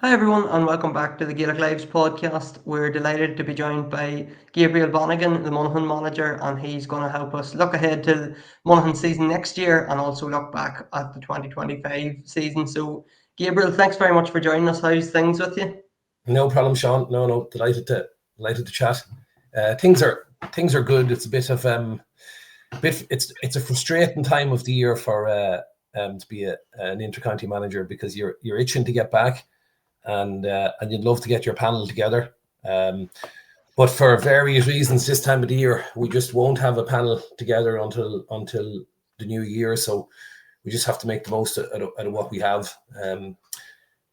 Hi everyone and welcome back to the Gaelic Lives podcast. We're delighted to be joined by Gabriel Bannigan, the Monaghan manager, and he's going to help us look ahead to the Monaghan season next year and also look back at the 2025 season. So, Gabriel, thanks very much for joining us. How's things with you? No problem, Sean. No, delighted to chat. Things are good. It's a bit of it's a frustrating time of the year for to be an intercounty manager because you're itching to get back, and you'd love to get your panel together. But for various reasons, this time of the year we just won't have a panel together until the new year. So we just have to make the most out of what we have.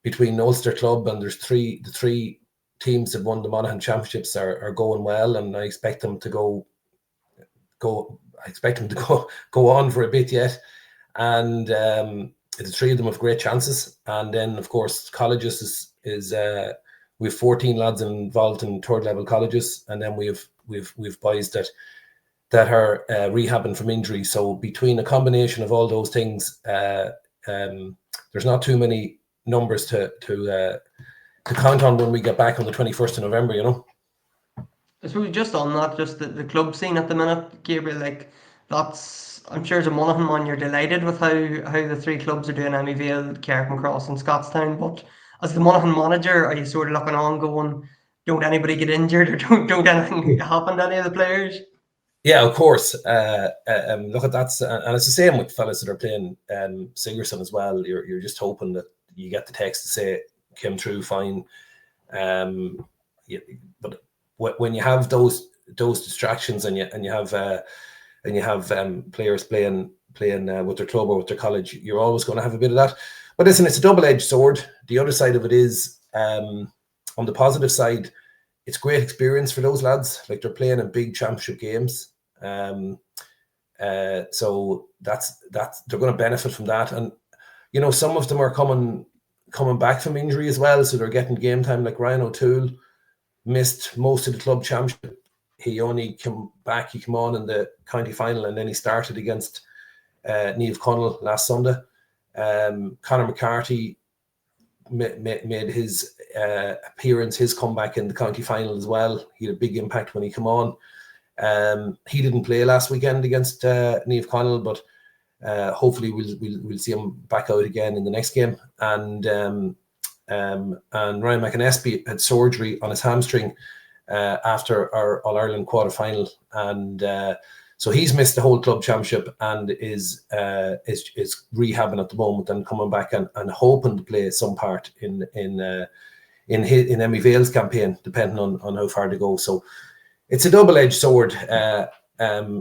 Between Ulster Club and the three teams that won the Monaghan Championships are going well, and I expect them to go on for a bit yet. And the three of them have great chances. And then of course colleges is we have 14 lads involved in third level colleges, and then we've boys that are rehabbing from injury. So between a combination of all those things, there's not too many numbers to count on when we get back on the 21st of November, you know. I suppose just on that, just the club scene at the minute, Gabriel, like I'm sure as a Monaghan man, you're delighted with how the three clubs are doing, Vale, Carrickmacross and Scottstown. But as the Monaghan manager, are you sort of looking on going, don't anybody get injured or don't anything happen to any of the players? Yeah, of course. Look at that, and it's the same with fellas that are playing Sigerson as well. You're just hoping that you get the text to say came through fine. But when you have those distractions and you have players playing with their club or with their college, you're always going to have a bit of that. But listen, it's a double-edged sword. The other side of it is, on the positive side, it's great experience for those lads. Like, they're playing in big championship games. So that's they're going to benefit from that. And you know, some of them are coming back from injury as well, so they're getting game time. Like Ryan O'Toole missed most of the club championship. He only came back. He came on in the county final, and then he started against Niamh Connell last Sunday. Conor McCarthy made his appearance, his comeback in the county final as well. He had a big impact when he came on. He didn't play last weekend against Niamh Connell, but hopefully we'll see him back out again in the next game. And Ryan McAnespie had surgery on his hamstring after our All-Ireland quarter-final, and so he's missed the whole club championship and is rehabbing at the moment and coming back and hoping to play some part in Emmy Vale's campaign, depending on how far they go. So it's a double-edged sword.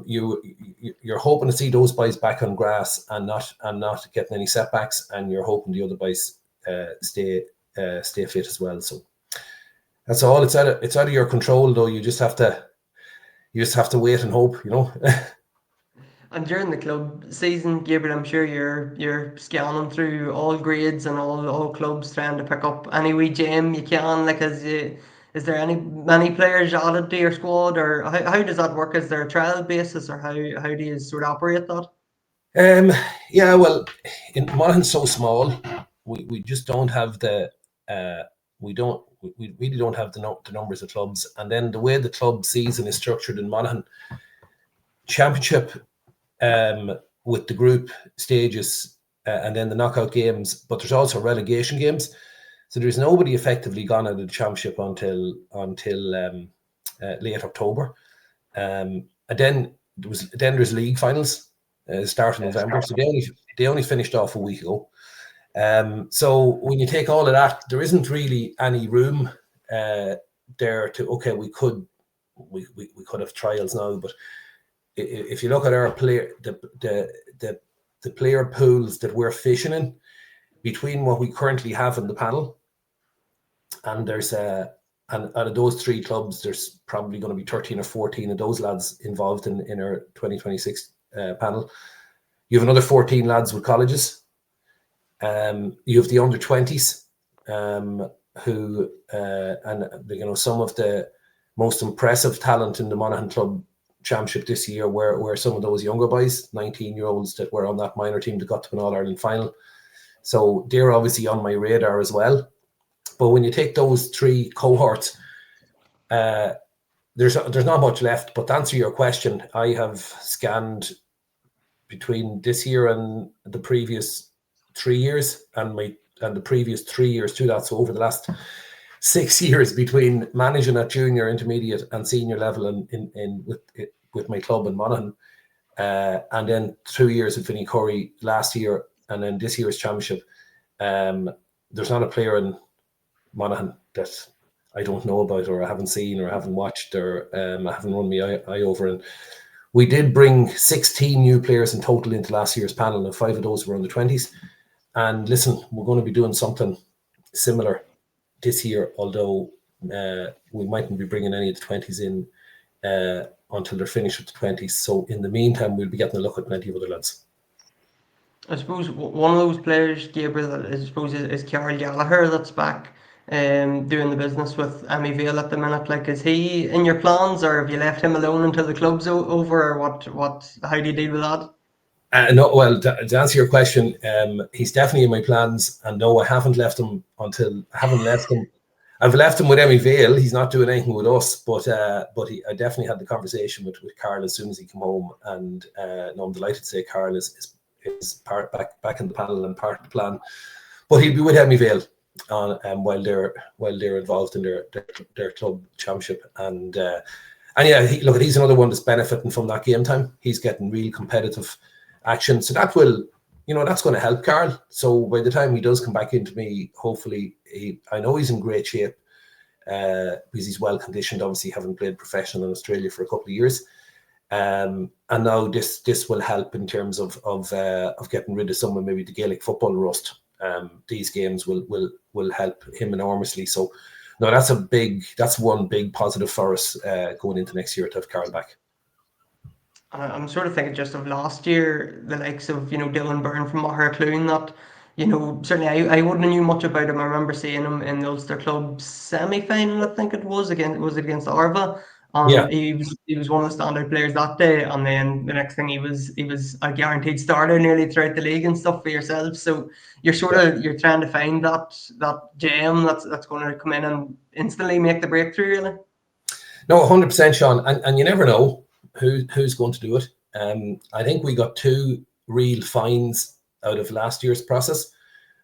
You're hoping to see those boys back on grass and not getting any setbacks, and you're hoping the other boys stay fit as well. So that's all. It's out of your control, though. You just have to wait and hope, you know. And during the club season, Gabriel, I'm sure you're scanning through all grades and all clubs trying to pick up any wee gem you can. Like, is there many players added to your squad, or how does that work? Is there a trial basis, or how do you sort of operate that? Yeah, well, in Monaghan's so small, we just don't have we really don't have the numbers of clubs. And then the way the club season is structured in Monaghan, championship with the group stages and then the knockout games, but there's also relegation games. So there's nobody effectively gone out of the championship until late October, and then there's league finals start in November. So they only finished off a week ago. So when you take all of that, there isn't really any room there to, okay, we could have trials now, but if you look at our player, the player pools that we're fishing in, between what we currently have in the panel, and there's and out of those three clubs, there's probably going to be 13 or 14 of those lads involved in our 2026 panel. You have another 14 lads with colleges. You have the under 20s, who and you know, some of the most impressive talent in the Monaghan Club Championship this year were some of those younger boys, 19-year-olds that were on that minor team that got to an All-Ireland final. So they're obviously on my radar as well. But when you take those 3 cohorts, there's not much left. But to answer your question, I have scanned between this year and the previous 3 years, and the previous 3 years to that. So over the last 6 years between managing at junior, intermediate, and senior level with my club in Monaghan, and then 2 years at Vinnie Curry last year, and then this year's championship. There's not a player in Monaghan that I don't know about, or I haven't seen, or I haven't watched, or I haven't run my eye over. And we did bring 16 new players in total into last year's panel, and 5 of those were under 20s. And listen, we're going to be doing something similar this year, although we mightn't be bringing any of the 20s in until they're finished with the 20s. So in the meantime, we'll be getting a look at plenty of other lads. I suppose one of those players, Gabriel, is Carl Gallagher, that's back doing the business with Emmy Vale at the minute. Like, is he in your plans, or have you left him alone until the club's over, or how do you deal with that? No, well, to answer your question, he's definitely in my plans, and no, I haven't left him I've left him with Emmy Vale. He's not doing anything with us, but I definitely had the conversation with Carl as soon as he came home, and no, I'm delighted to say Carl is part back in the panel and part of the plan. But he'll be with Emmy Vale while they're involved in their club championship, and yeah, he's another one that's benefiting from that game time. He's getting real competitive action, so that will, that's going to help Carl. So by the time he does come back into me, hopefully, I know he's in great shape because he's well conditioned, obviously having played professional in Australia for a couple of years. And now this will help in terms of getting rid of some of maybe the Gaelic football rust. These games will help him enormously. So no, that's one big positive for us going into next year to have Carl back. I'm sort of thinking just of last year, the likes of, Dylan Byrne from Monaghan, that, certainly I wouldn't have knew much about him. I remember seeing him in the Ulster Club semi-final, I think it was against Arva. Yeah. He was one of the standout players that day, and then the next thing he was a guaranteed starter nearly throughout the league and stuff for yourself. So you're you're trying to find that gem that's going to come in and instantly make the breakthrough, really. No, 100%, Sean, and you never know who's going to do it. I think we got 2 real finds out of last year's process.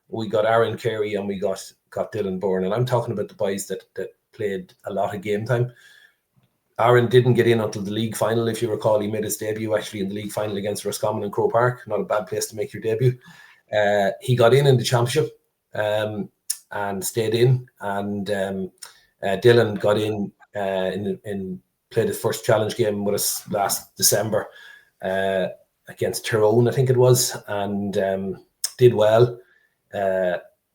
We got Aaron Carey and we got Dylan Byrne, and I'm talking about the boys that played a lot of game time. Aaron didn't get in until the league final, if you recall. He made his debut actually in the league final against Roscommon in Croke Park. Not a bad place to make your debut. He got in the championship and stayed in, and Dylan got in played his first challenge game with us last December against Tyrone, I think it was, and did well.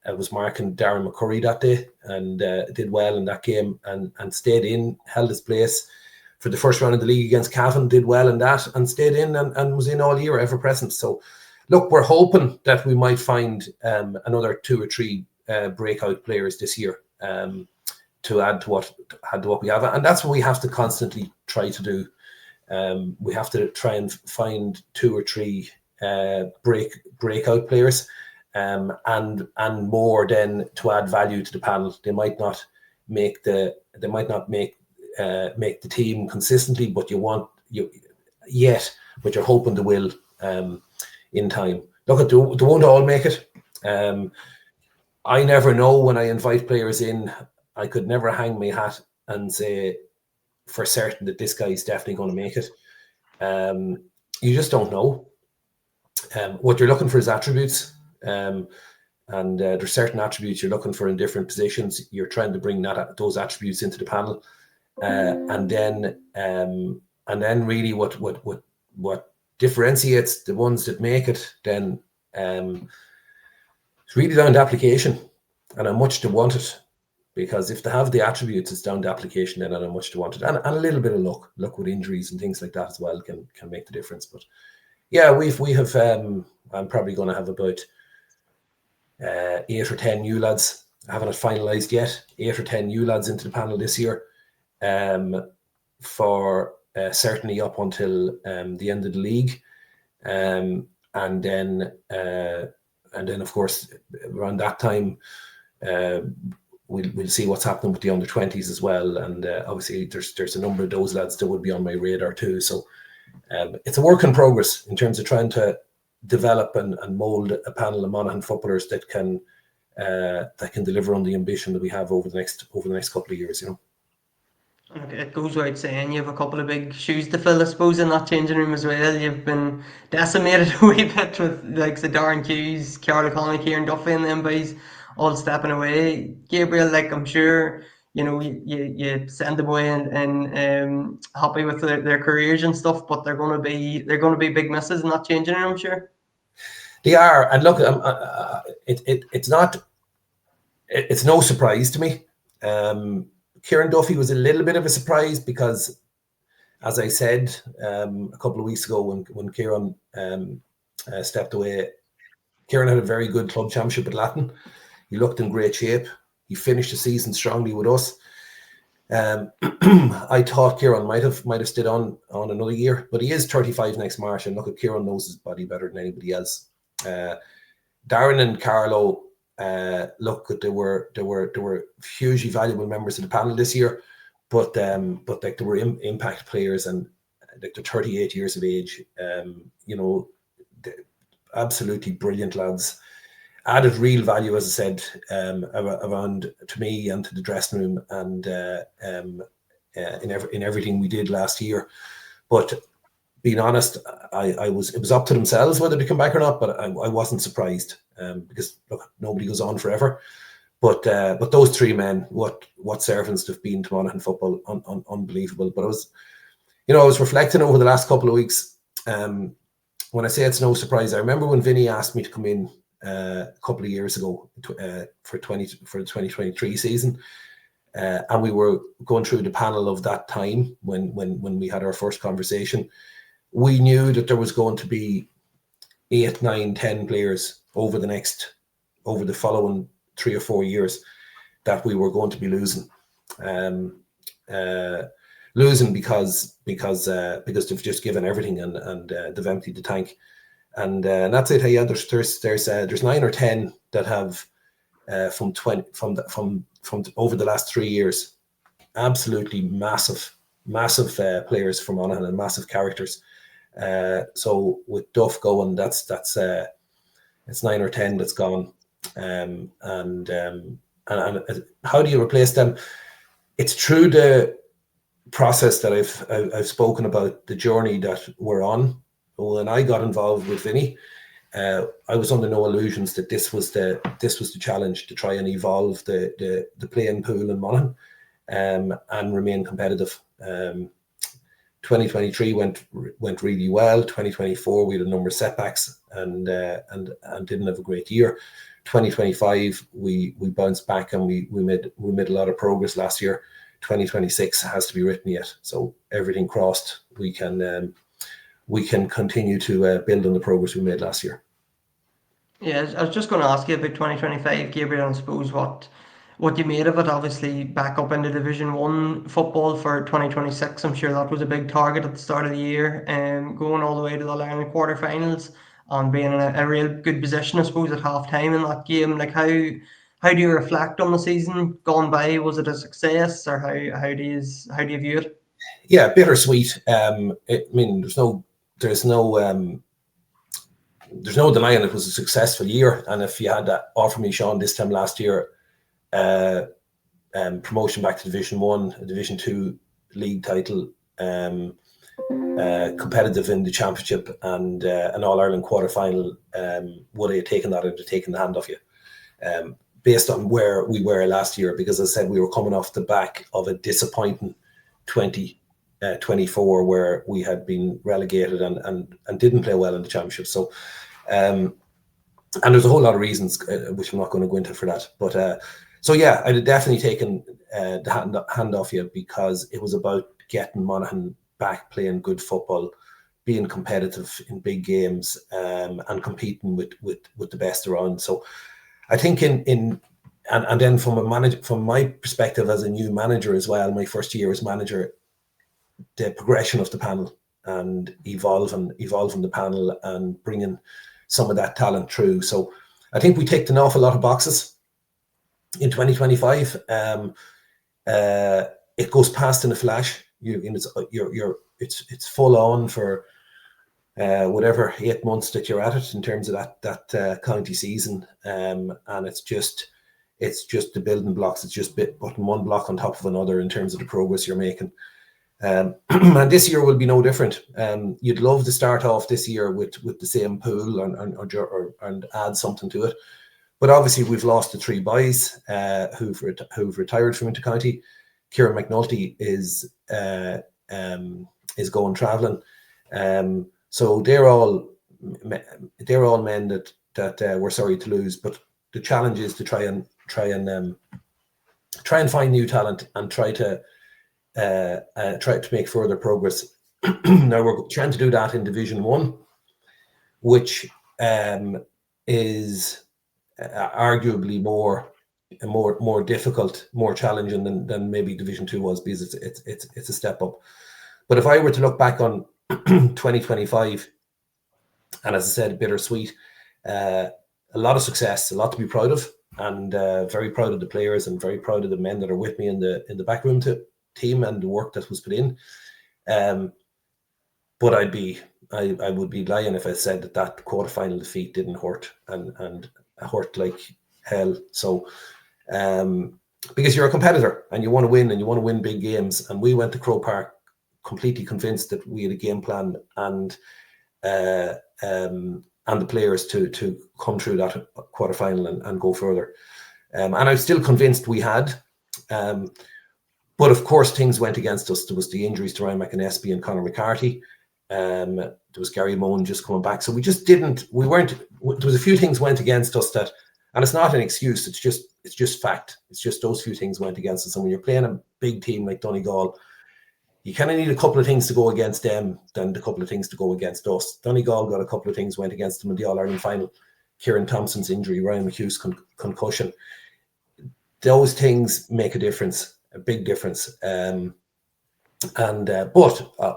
I was marking Darren McCurry that day, and did well in that game, and stayed in, held his place for the first round of the league against Cavan, did well in that, and stayed in and was in all year, ever present. So look, we're hoping that we might find another 2 or 3 breakout players this year to add to what we have, and that's what we have to constantly try to do. We have to try and find 2 or 3 breakout players, and more then to add value to the panel. They might not make the team consistently, but you're hoping they will in time. Look, they won't all make it. I never know when I invite players in. I could never hang my hat and say for certain that this guy is definitely going to make it. You just don't know. What you're looking for is attributes, and there's certain attributes you're looking for in different positions. You're trying to bring those attributes into the panel, and then really what differentiates the ones that make it. Then it's really down to application and how much they want it. Because if they have the attributes, it's down to application then and how much they want it, and a little bit of luck with injuries and things like that as well can make the difference. But yeah, we have. I'm probably going to have about 8 or 10 new lads. I haven't finalised yet. 8 or 10 new lads into the panel this year, for certainly up until the end of the league, and then of course around that time. we'll see what's happening with the under-20s as well, and obviously there's a number of those lads that would be on my radar too. So it's a work in progress in terms of trying to develop and mold a panel of Monaghan footballers that can deliver on the ambition that we have over the next couple of years. Look, it goes without saying you have a couple of big shoes to fill, I suppose, in that changing room as well. You've been decimated a wee bit with like the Darren Hughes, Carol Connolly, Kieran Duffy, and them boys all stepping away. Gabriel, like I'm sure you send the boy and happy with their careers and stuff, but they're gonna be big misses in that changing room, I'm sure. They are, and look, it's no surprise to me. Kieran Duffy was a little bit of a surprise because, as I said a couple of weeks ago when Kieran stepped away, Kieran had a very good club championship at Latin. He looked in great shape. He finished the season strongly with us. I thought Kieran might have stayed on another year, but he is 35 next March, and look, at Kieran knows his body better than anybody else. Darren and Carlo, look, they were hugely valuable members of the panel this year, but like they were impact players, and like they're 38 years of age. Absolutely brilliant lads. Added real value, as I said, around to me and to the dressing room, and in everything we did last year. But being honest, it was up to themselves whether to come back or not. But I wasn't surprised because look, nobody goes on forever. But those three men, what servants they've been to Monaghan football, unbelievable. But I was reflecting over the last couple of weeks. When I say it's no surprise, I remember when Vinny asked me to come in a couple of years ago for the 2023 season, and we were going through the panel of that time when we had our first conversation. We knew that there was going to be 8, 9, 10 players over the following 3 or 4 years that we were going to be losing. Losing because they've just given everything and they've emptied the tank. And that's it. Hey, yeah, there's 9 or 10 that have from over the last 3 years, absolutely massive players from Monaghan and massive characters. So with Duff going, that's it's 9 or 10 that's gone. And how do you replace them? It's through the process that I've spoken about, the journey that we're on. When I got involved with Vinny, I was under no illusions that this was the challenge, to try and evolve the playing pool in Monaghan and remain competitive. 2023 went really well. 2024 we had a number of setbacks and didn't have a great year. 2025 we bounced back and we made a lot of progress last year. 2026 has to be written yet, so everything crossed. We can continue to build on the progress we made last year. Yeah, I was just going to ask you about 2025, Gabriel, and I suppose what you made of it. Obviously, back up into Division 1 football for 2026. I'm sure that was a big target at the start of the year, going all the way to the All-Ireland quarterfinals and being in a real good position, I suppose, at half time in that game. Like, how do you reflect on the season gone by? Was it a success, or how do you view it? Yeah, bittersweet. I mean, there's no denying it was a successful year. And if you had that offer me, Sean, this time last year, promotion back to Division 1, a Division 2 league title, competitive in the championship, and an All-Ireland quarter-final, would I have taken that? I'd have taken the hand off you, based on where we were last year, because as I said, we were coming off the back of a disappointing 2024 where we had been relegated and didn't play well in the championship. So and there's a whole lot of reasons which I'm not going to go into for that, but so yeah, I'd have definitely taken the hand off you, because it was about getting Monaghan back playing good football, being competitive in big games, and competing with the best around. So I think and then from my perspective as a new manager as well, my first year as manager, the progression of the panel and evolving the panel and bringing some of that talent through. So I think we ticked an awful lot of boxes. in 2025. It goes past in a flash. It's full on for whatever 8 months that you're at it in terms of that county season, and it's just the building blocks. It's just putting one block on top of another in terms of the progress you're making. And this year will be no different. You'd love to start off this year with the same pool and add something to it. But obviously, we've lost the 3 boys who've retired from Intercounty. Kieran McNulty is going travelling. So they're all men that we're sorry to lose. But the challenge is to try and find new talent and try to make further progress. Now we're trying to do that in Division 1, which is arguably more difficult, more challenging than maybe Division 2 was, because it's a step up. But if I were to look back on 2025, and as I said, bittersweet, a lot of success, a lot to be proud of, and very proud of the players and very proud of the men that are with me in the backroom team and the work that was put in. But I would be lying if I said that quarterfinal defeat didn't hurt and hurt like hell. So because you're a competitor and you want to win, and you want to win big games, and we went to Croke Park completely convinced that we had a game plan and the players to come through that quarterfinal and go further. And I'm still convinced we had. But of course, things went against us. There was the injuries to Ryan McInnesby and Conor McCarthy. There was Gary Moan just coming back. So there was a few things went against us that, and it's not an excuse, it's just fact. It's just those few things went against us. And when you're playing a big team like Donegal, you kind of need a couple of things to go against them than a couple of things to go against us. Donegal got a couple of things went against them in the All-Ireland final. Kieran Thompson's injury, Ryan McHugh's concussion. Those things make a difference, a big difference. But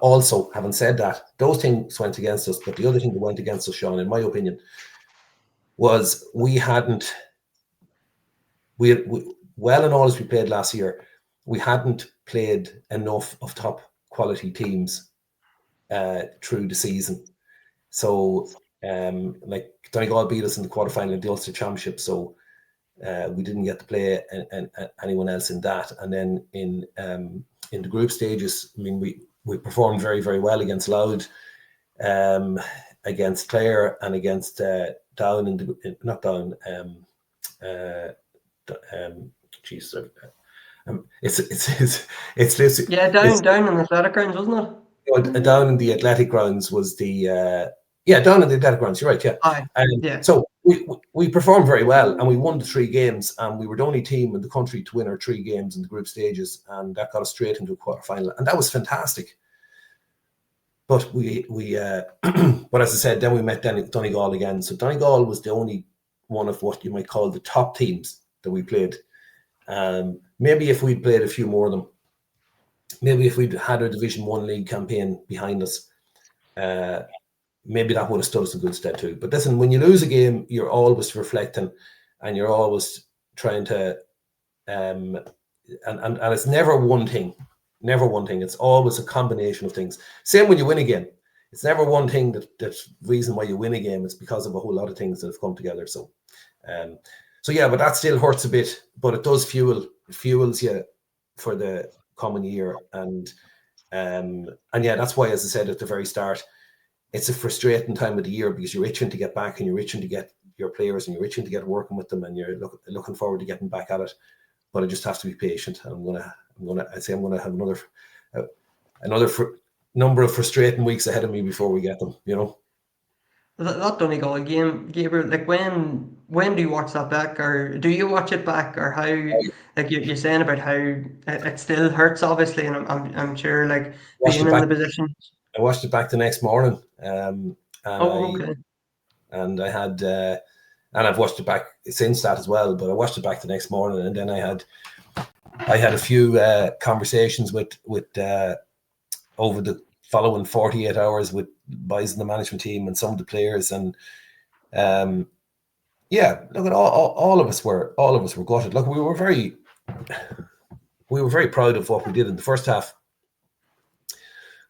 also, having said that, those things went against us. But the other thing that went against us, Sean, in my opinion, was we well and all as we played last year, we hadn't played enough of top quality teams through the season. So, like Donegal beat us in the quarterfinal of the Ulster Championship, so we didn't get to play anyone else in that. And then in the group stages, I mean, we performed very, very well against Louth, against Clare, and against Down not Down. It's down in the athletic grounds, wasn't it? Down in the athletic grounds was the down in the athletic grounds. You're right, yeah. Yeah. So we performed very well, and we won the 3 games, and we were the only team in the country to win our 3 games in the group stages, and that got us straight into a quarterfinal, and that was fantastic. But but as I said, then we met Donegal again. So Donegal was the only one of what you might call the top teams that we played. Maybe if we'd played a few more of them, maybe if we'd had a Division 1 league campaign behind us, maybe that would have stood us in good stead too. But listen, when you lose a game, you're always reflecting, and you're always trying to, and it's never one thing. Never one thing. It's always a combination of things. Same when you win a game. It's never one thing that's reason why you win a game. It's because of a whole lot of things that have come together. So yeah, but that still hurts a bit. But it does fuels you for the coming year. And yeah, that's why, as I said at the very start, it's a frustrating time of the year, because you're itching to get back, and you're itching to get your players, and you're itching to get working with them, and you're looking forward to getting back at it. But I just have to be patient. I'm gonna have another number of frustrating weeks ahead of me before we get them. You know. That Donegal game, Gabriel, like when do you watch that back, or do you watch it back, or how? Like you're saying about how it still hurts, obviously, and I'm sure, like being in the position. I watched it back the next morning, and okay. I had, and I've watched it back since that as well. But I watched it back the next morning, and then I had a few conversations with over the following 48 hours with boys in the management team and some of the players, and Yeah, look at all of us were gutted. Look, we were very proud of what we did in the first half.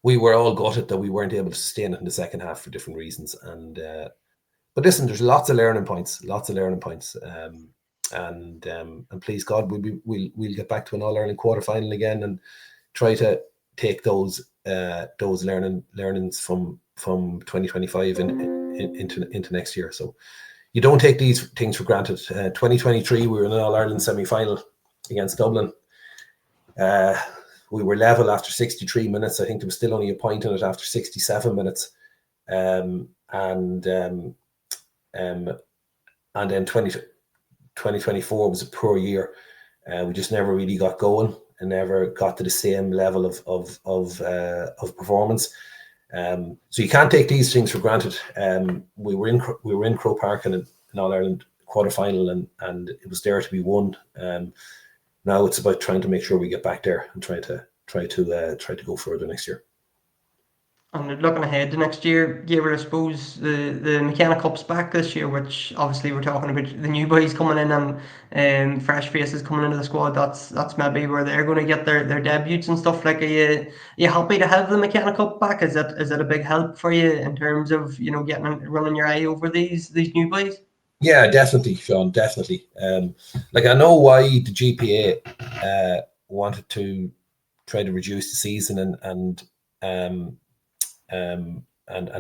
We were all gutted that we weren't able to sustain it in the second half for different reasons. And but listen, there's lots of learning points. And please God, we'll get back to an All-Ireland quarter-final again and try to take those learnings from 2025 into next year. So you don't take these things for granted. 2023, we were in an All-Ireland semi-final against Dublin. We were level after 63 minutes. I think there was still only a point in it after 67 minutes. And then 2024 was a poor year. We just never really got going and never got to the same level of performance. So you can't take these things for granted. We were in Croke Park in an All-Ireland quarter-final, and it was there to be won. Now it's about trying to make sure we get back there and try to go further next year. And looking ahead to next year, Gabriel, I suppose the McKenna Cup's back this year, which obviously we're talking about the new boys coming in and fresh faces coming into the squad. That's maybe where they're going to get their debuts and stuff. Like, are you happy to have the McKenna Cup back? Is that a big help for you in terms of running your eye over these new boys? Yeah, definitely, Sean. Definitely. Like, I know why the GPA wanted to try to reduce the season and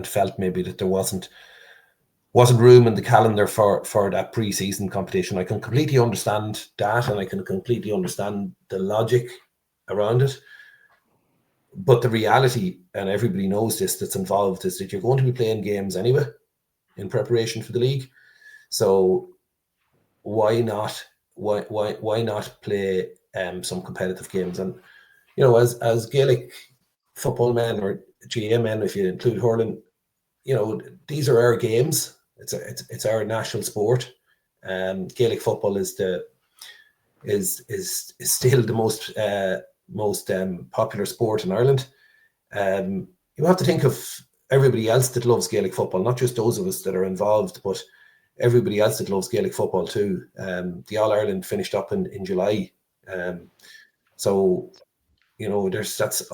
felt maybe that there wasn't room in the calendar for that pre-season competition. I can completely understand that, and I can completely understand the logic around it. But the reality, and everybody knows this that's involved, is that you're going to be playing games anyway in preparation for the league. So why not play some competitive games? And as Gaelic football men, or GA men, if you include hurling, these are our games. It's our national sport. Gaelic football is still the most popular sport in Ireland. You have to think of everybody else that loves Gaelic football, not just those of us that are involved, but everybody else that loves Gaelic football too. The All-Ireland finished up in July. So that's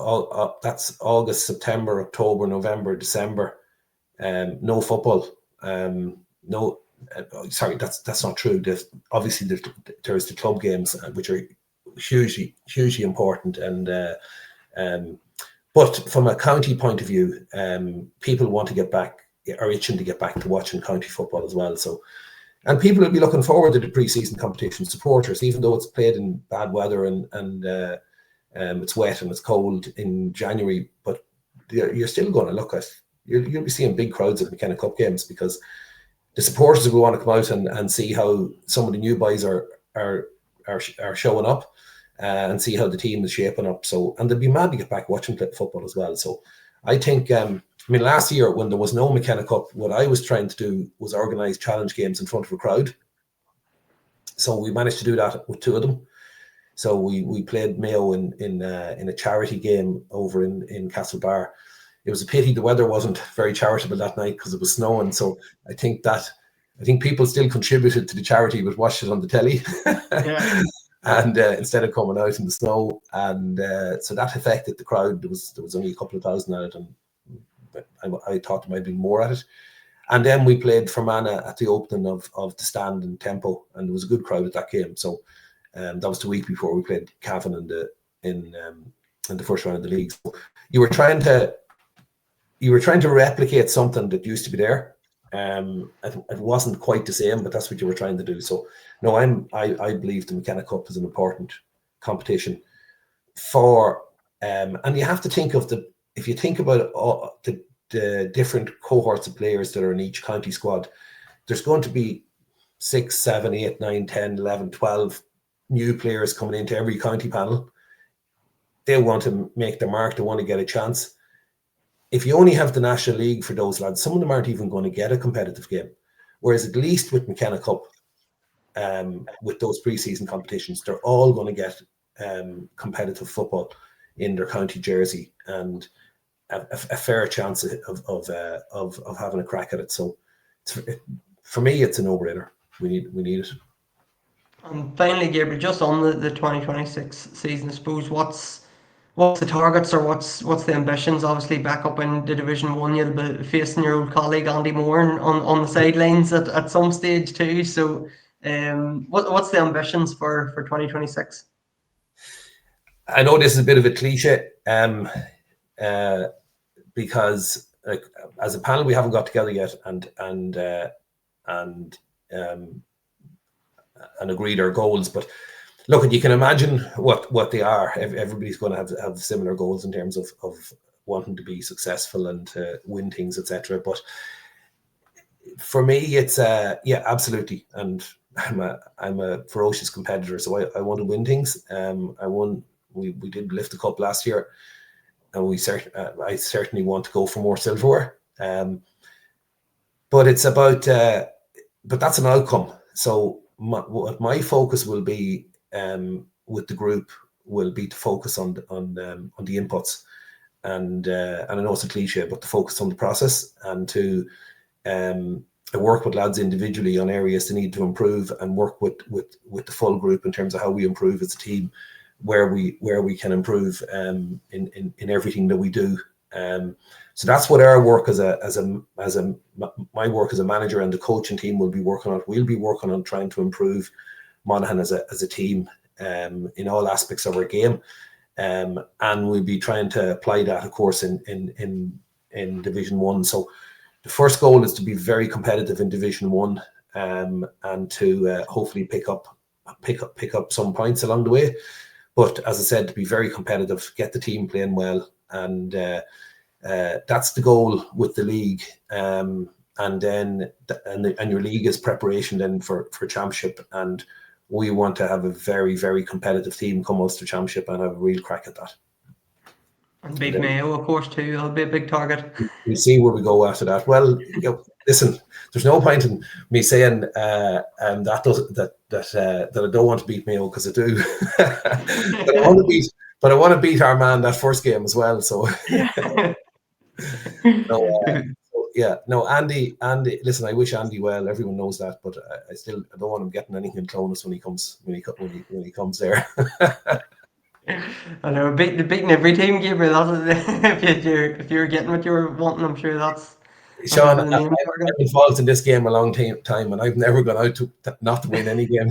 August, September, October, November, December. No football. Sorry, that's not true. Obviously there's the club games, which are hugely important, and but from a county point of view, people want to get back, are itching to get back to watching county football as well. So, and people will be looking forward to the pre-season competition. Supporters, even though it's played in bad weather and it's wet and it's cold in January, but you're still going to look at. You'll be seeing big crowds at McKenna Cup games, because the supporters will want to come out and see how some of the new boys are showing up, and see how the team is shaping up. So, and they'll be mad to get back watching football as well. So I think, last year when there was no McKenna Cup, what I was trying to do was organise challenge games in front of a crowd. So we managed to do that with two of them. So we played Mayo in a charity game over in Castlebar. It was a pity the weather wasn't very charitable that night because it was snowing. So I think people still contributed to the charity, but watched it on the telly. Yeah. And instead of coming out in the snow, and so that affected the crowd. There was only a couple of thousand at it, and I thought there might be more at it. And then we played Fermanagh at the opening of the stand in Tempo, and there was a good crowd at that game. So that was the week before we played Cavan in the first round of the league. So you were trying to replicate something that used to be there. It wasn't quite the same, but that's what you were trying to do. So no, I believe the McKenna Cup is an important competition for, and you have to think of if you think about all the different cohorts of players that are in each county squad, there's going to be 6, 7, 8, 9, 10, 11, 12 new players coming into every county panel. They want to make their mark. They want to get a chance. If you only have the National League for those lads, some of them aren't even going to get a competitive game. Whereas at least with McKenna Cup, with those pre-season competitions, they're all going to get competitive football in their county jersey and a fair chance of having a crack at it. So for me, it's a no-brainer. we need it. And finally, Gabriel, just on the 2026 season, I suppose what's the targets or what's the ambitions? Obviously, back up in the Division One, you'll be facing your old colleague Andy Moore on the sidelines at some stage too. So, what's the ambitions for 2026? I know this is a bit of a cliche, uh, because like as a panel we haven't got together yet and agreed our goals. But look, you can imagine what they are. Everybody's going to have similar goals in terms of wanting to be successful and to win things, etc. But for me, it's yeah, absolutely. And I'm a ferocious competitor, so I want to win things. We did lift the cup last year, and I certainly want to go for more silverware. But it's about but that's an outcome. So what my focus will be with the group will be to focus on the inputs, and I know it's a cliche, but to focus on the process and to work with lads individually on areas they need to improve, and work with the full group in terms of how we improve as a team, where we can improve in everything that we do. So that's what our work my work as a manager and the coaching team will be working on. We'll be working on trying to improve Monaghan as a team in all aspects of our game, and we'll be trying to apply that, of course, in Division One. So the first goal is to be very competitive in Division One, and to hopefully pick up some points along the way. But as I said, to be very competitive, get the team playing well, and that's the goal with the league. And then your league is preparation then for championship, and we want to have a very, very competitive team come Ulster Championship and have a real crack at that. And beat Mayo, of course, too. That'll be a big target. We'll see where we go after that. Well, listen, there's no point in me saying that I don't want to beat Mayo, because I do. But I want to beat our man that first game as well. So no, Andy. Listen, I wish Andy well. Everyone knows that, but I don't want him getting anything in Clonus when he comes there. I know, beating every team, Gabriel. If you're getting what you were wanting, I'm sure that's Sean, the main I've been involved in this game a long time, and I've never gone out to not to win any game.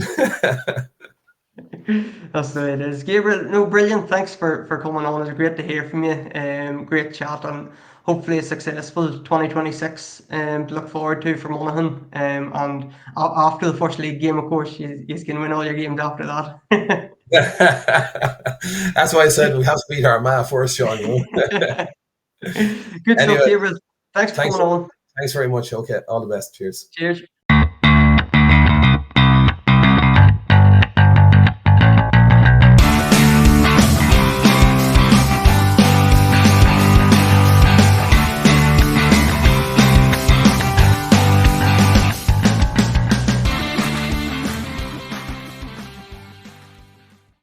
That's the way it is. Gabriel, no, brilliant. Thanks for coming on. It was great to hear from you. Great chat, and hopefully a successful 2026 to look forward to for Monaghan. And after the first league game, of course, you can win all your games after that. That's why I said we have to beat our man first, Sean. You know? Good stuff, Anyway, Gabriel. Thanks for coming on. Thanks very much. Okay, all the best. Cheers. Cheers.